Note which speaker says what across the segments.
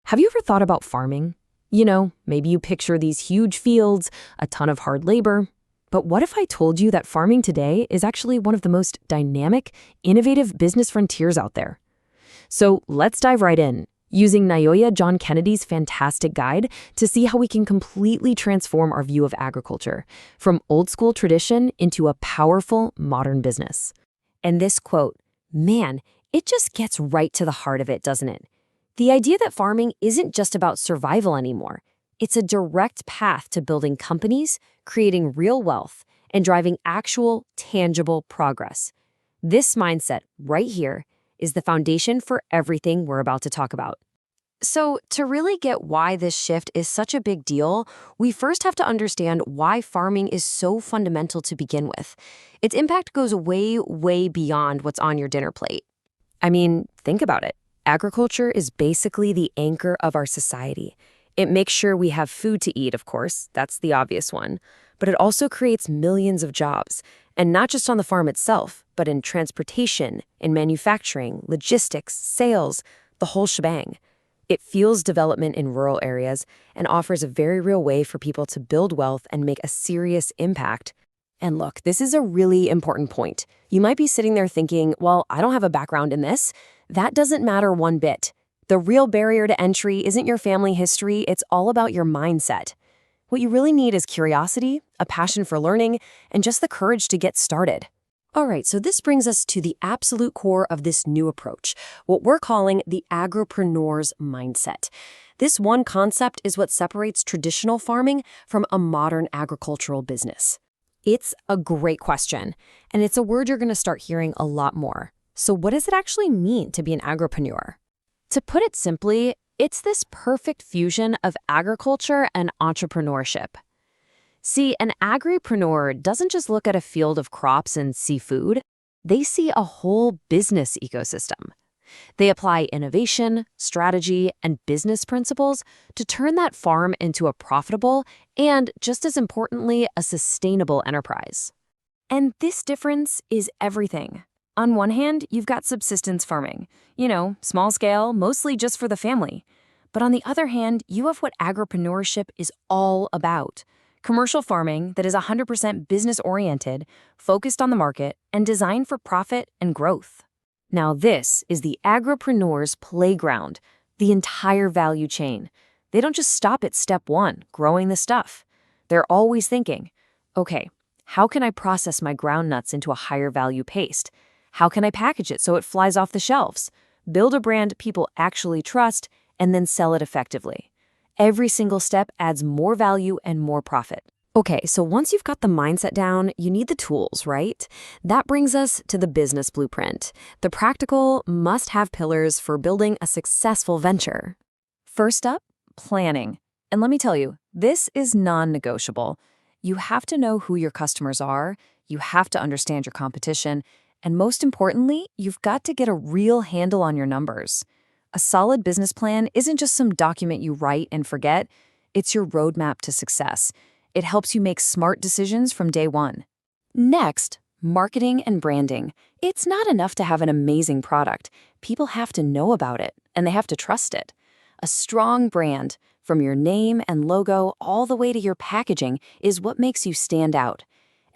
Speaker 1: Have you ever thought about farming? You know, maybe you picture these huge fields, a ton of hard labor. But what if I told you that farming today is actually one of the most dynamic, innovative business frontiers out there? So let's dive right in, using Nayoya John Kennedy's fantastic guide to see how we can completely transform our view of agriculture, from old school tradition into a powerful modern business. And this quote, man, it just gets right to the heart of it, doesn't it? The idea that farming isn't just about survival anymore. It's a direct path to building companies, creating real wealth, and driving actual, tangible progress. This mindset right here is the foundation for everything we're about to talk about. So, to really get why this shift is such a big deal, we first have to understand why farming is so fundamental to begin with. Its impact goes way, way beyond what's on your dinner plate. I mean, think about it. Agriculture is basically the anchor of our society. It makes sure we have food to eat, of course, that's the obvious one, but it also creates millions of jobs, and not just on the farm itself, but in transportation, in manufacturing, logistics, sales, the whole shebang. It fuels development in rural areas and offers a very real way for people to build wealth and make a serious impact. And look, this is a really important point. You might be sitting there thinking, well, I don't have a background in this. That doesn't matter one bit. The real barrier to entry isn't your family history, it's all about your mindset. What you really need is curiosity, a passion for learning, and just the courage to get started. All right, so this brings us to the absolute core of this new approach, what we're calling the agripreneur's mindset. This one concept is what separates traditional farming from a modern agricultural business. It's a great question, and it's a word you're going to start hearing a lot more. So what does it actually mean to be an agripreneur? To put it simply, it's this perfect fusion of agriculture and entrepreneurship. See, an agripreneur doesn't just look at a field of crops and see food. They see a whole business ecosystem. They apply innovation, strategy, and business principles to turn that farm into a profitable and, just as importantly, a sustainable enterprise. And this difference is everything. On one hand, you've got subsistence farming, small scale, mostly just for the family. But on the other hand, you have what agripreneurship is all about. Commercial farming that is 100% business-oriented, focused on the market, and designed for profit and growth. Now this is the agripreneur's playground, the entire value chain. They don't just stop at step one, growing the stuff. They're always thinking, okay, how can I process my groundnuts into a higher value paste? How can I package it so it flies off the shelves? Build a brand people actually trust, and then sell it effectively. Every single step adds more value and more profit. Okay, so once you've got the mindset down, you need the tools, right? That brings us to the business blueprint, the practical, must-have pillars for building a successful venture. First up, planning. And let me tell you, this is non-negotiable. You have to know who your customers are, you have to understand your competition, and most importantly, you've got to get a real handle on your numbers. A solid business plan isn't just some document you write and forget, it's your roadmap to success. It helps you make smart decisions from day one. Next, marketing and branding. It's not enough to have an amazing product. People have to know about it, and they have to trust it. A strong brand, from your name and logo all the way to your packaging, is what makes you stand out.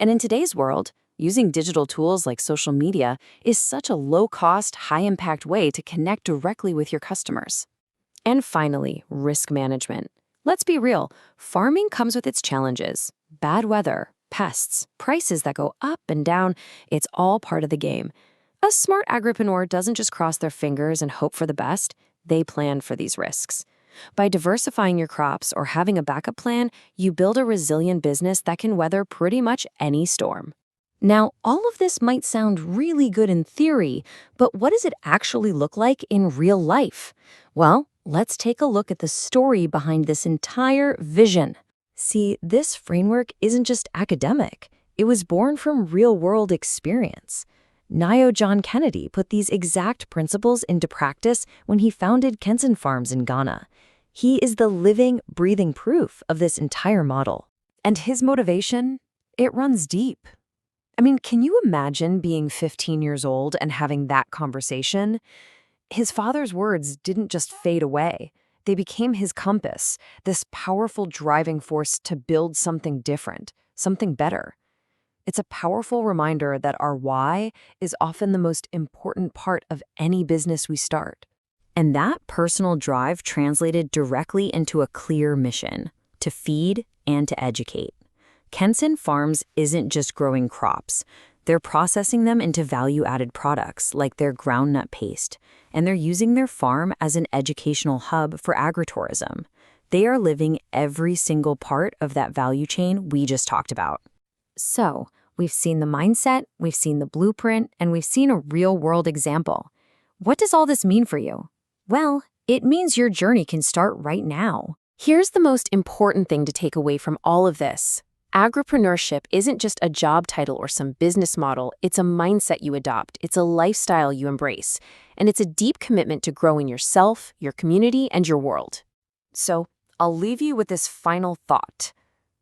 Speaker 1: And in today's world, using digital tools like social media is such a low-cost, high-impact way to connect directly with your customers. And finally, risk management. Let's be real, farming comes with its challenges. Bad weather, pests, prices that go up and down, it's all part of the game. A smart agripreneur doesn't just cross their fingers and hope for the best, they plan for these risks. By diversifying your crops or having a backup plan, you build a resilient business that can weather pretty much any storm. Now, all of this might sound really good in theory, but what does it actually look like in real life? Well, let's take a look at the story behind this entire vision. See, this framework isn't just academic. It was born from real-world experience. Nayoya John Kennedy put these exact principles into practice when he founded Kenson Farms in Ghana. He is the living, breathing proof of this entire model. And his motivation? It runs deep. I mean, can you imagine being 15 years old and having that conversation? His father's words didn't just fade away. They became his compass, this powerful driving force to build something different, something better. It's a powerful reminder that our why is often the most important part of any business we start. And that personal drive translated directly into a clear mission: to feed and to educate. Kenson Farms isn't just growing crops. They're processing them into value-added products like their groundnut paste, and they're using their farm as an educational hub for agritourism. They are living every single part of that value chain we just talked about. So, we've seen the mindset, we've seen the blueprint, and we've seen a real-world example. What does all this mean for you? Well, it means your journey can start right now. Here's the most important thing to take away from all of this. Agripreneurship isn't just a job title or some business model. It's a mindset you adopt. It's a lifestyle you embrace. And it's a deep commitment to growing yourself, your community, and your world. So, I'll leave you with this final thought.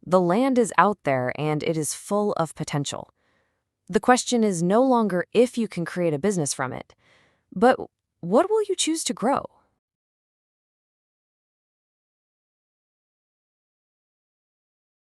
Speaker 1: The land is out there and it is full of potential. The question is no longer if you can create a business from it, but what will you choose to grow?